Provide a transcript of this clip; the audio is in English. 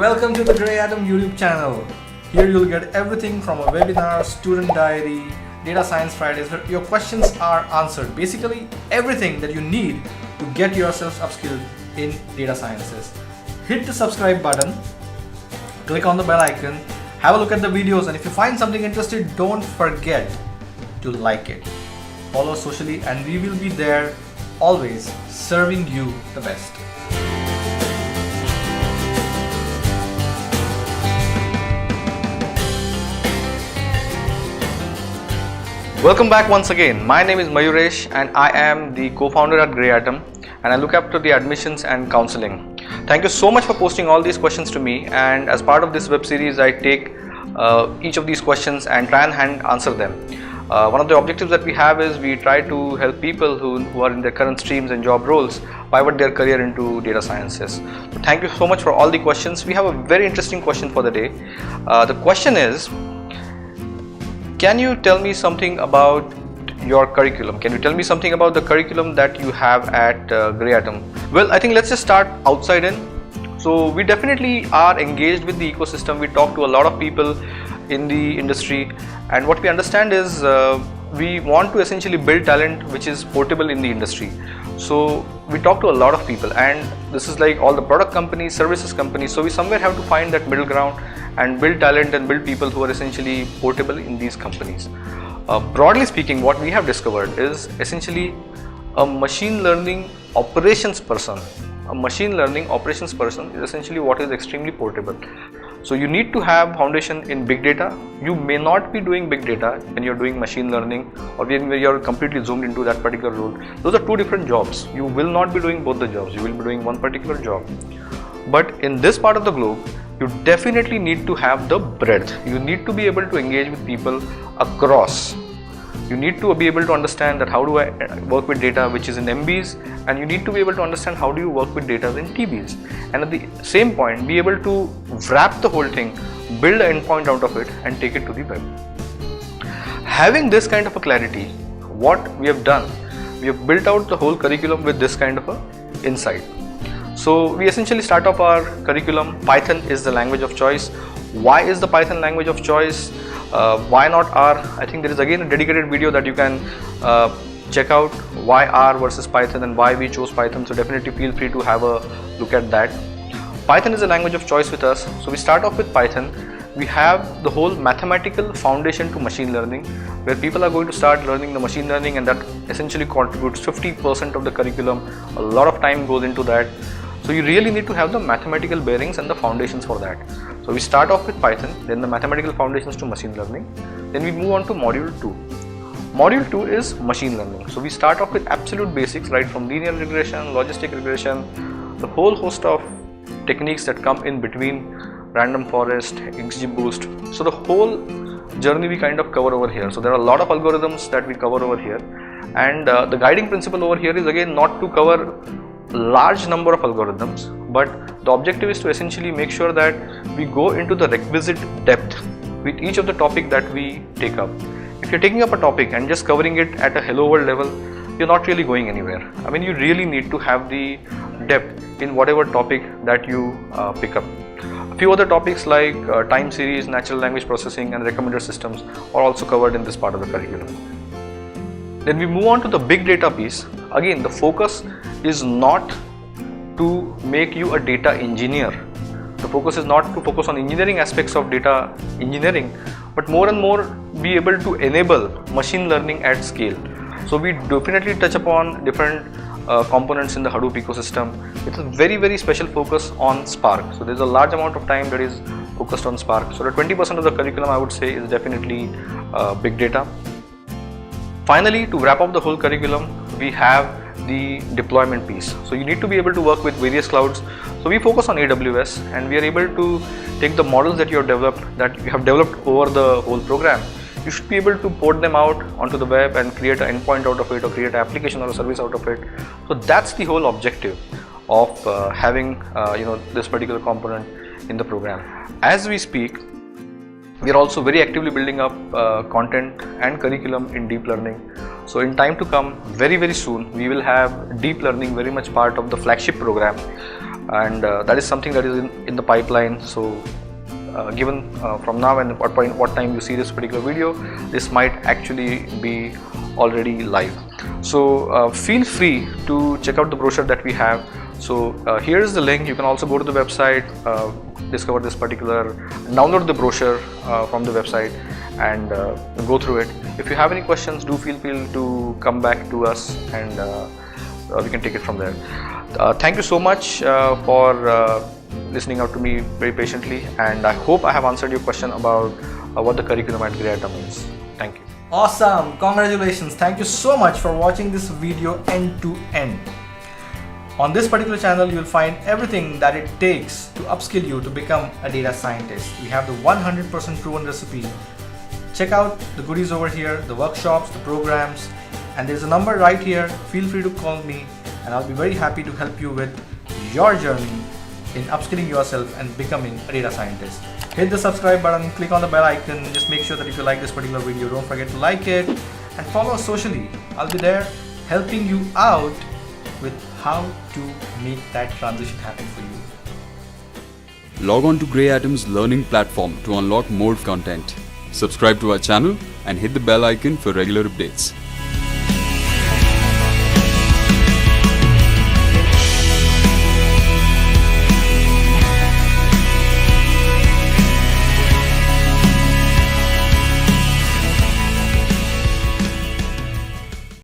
welcome to the Grey Atom YouTube channel. Here you'll get everything from a webinar, student diary, Data Science Fridays where your questions are answered. Basically everything that you need to get yourself upskilled in data sciences. Hit the subscribe button, click on the bell icon, have a look at the videos, and if you find something interesting, don't forget to like it. Follow us socially and we will be there always serving you the best. Welcome back once again. My name is Mayuresh and I am the co-founder at Grey Atom and I look after the admissions and counseling. Thank you so much for posting all these questions to me, and as part of this web series I take each of these questions and try and answer them. One of the objectives that we have is we try to help people who are in their current streams and job roles pivot their career into data sciences. So thank you so much for all the questions. We have a very interesting question for the day. The question is, can you tell me something about your curriculum? Can you tell me something about the curriculum that you have at Grey Atom? Well, I think let's just start outside in. So we definitely are engaged with the ecosystem. We talk to a lot of people in the industry, and what we understand is we want to essentially build talent which is portable in the industry. So we talk to a lot of people, and this is like all the product companies, services companies. So we somewhere have to find that middle ground and build talent and build people who are essentially portable in these companies. Broadly speaking, what we have discovered is essentially a machine learning operations person. A machine learning operations person is essentially what is extremely portable. So you need to have foundation in big data. You may not be doing big data when you're doing machine learning or when you're completely zoomed into that particular role. Those are two different jobs. You will not be doing both the jobs. You will be doing one particular job. But in this part of the globe, you definitely need to have the breadth. You need to be able to engage with people across. You need to be able to understand that how do I work with data which is in MBs, and you need to be able to understand how do you work with data in TBs, and at the same point be able to wrap the whole thing, build an endpoint out of it and take it to the web. Having this kind of a clarity, what we have done, we have built out the whole curriculum with this kind of a insight. So we essentially start off our curriculum. Python is the language of choice. Why is the Python language of choice? Why not R? I think there is again a dedicated video that you can check out, why R versus Python and why we chose Python. So definitely feel free to have a look at that. Python is a language of choice with us. So we start off with Python. We have the whole mathematical foundation to machine learning, where people are going to start learning the machine learning, and that essentially contributes 50% of the curriculum. A lot of time goes into that. So you really need to have the mathematical bearings and the foundations for that. So we start off with Python, then the mathematical foundations to machine learning. Then we move on to module 2. Module 2 is machine learning. So we start off with absolute basics, right from linear regression, logistic regression, the whole host of techniques that come in between, random forest, XGBoost. So the whole journey we kind of cover over here. So there are a lot of algorithms that we cover over here, and the guiding principle over here is again not to cover large number of algorithms, but the objective is to essentially make sure that we go into the requisite depth with each of the topic that we take up. If you're taking up a topic and just covering it at a hello world level, you're not really going anywhere. I mean, you really need to have the depth in whatever topic that you pick up. A few other topics like time series, natural language processing and recommender systems are also covered in this part of the curriculum. Then we move on to the big data piece. Again, the focus is not to make you a data engineer. The focus is not to focus on engineering aspects of data engineering, but more and more be able to enable machine learning at scale. So we definitely touch upon different components in the Hadoop ecosystem. It's a very special focus on Spark. So there's a large amount of time that is focused on Spark. So the 20% of the curriculum I would say is definitely big data. Finally, to wrap up the whole curriculum, we have the deployment piece. So you need to be able to work with various clouds. So we focus on AWS, and we are able to take the models that you have developed over the whole program. You should be able to port them out onto the web and create an endpoint out of it, or create an application or a service out of it. So that's the whole objective of having this particular component in the program. As we speak, we are also very actively building up content and curriculum in deep learning. So in time to come, very soon, we will have deep learning very much part of the flagship program. and that is something that is in the pipeline. So given from now and what time you see this particular video, this might actually be already live. So feel free to check out the brochure that we have. So here is the link. You can also go to the website, discover this particular, download the brochure from the website and go through it. If you have any questions, do feel free to come back to us, and we can take it from there. Thank you so much for listening out to me very patiently, and I hope I have answered your question about what the curriculum at Grey Atom is. Thank you. Awesome, congratulations. Thank you so much for watching this video end to end. On this particular channel, you will find everything that it takes to upskill you to become a data scientist. We have the 100% proven recipe. Check out the goodies over here, the workshops, the programs, and there's a number right here. Feel free to call me, and I'll be very happy to help you with your journey in upskilling yourself and becoming a data scientist. Hit the subscribe button, click on the bell icon. Just make sure that if you like this particular video, don't forget to like it and follow us socially. I'll be there helping you out with how to make that transition happen for you. Log on to Grey Atom's learning platform to unlock more content. Subscribe to our channel and hit the bell icon for regular updates.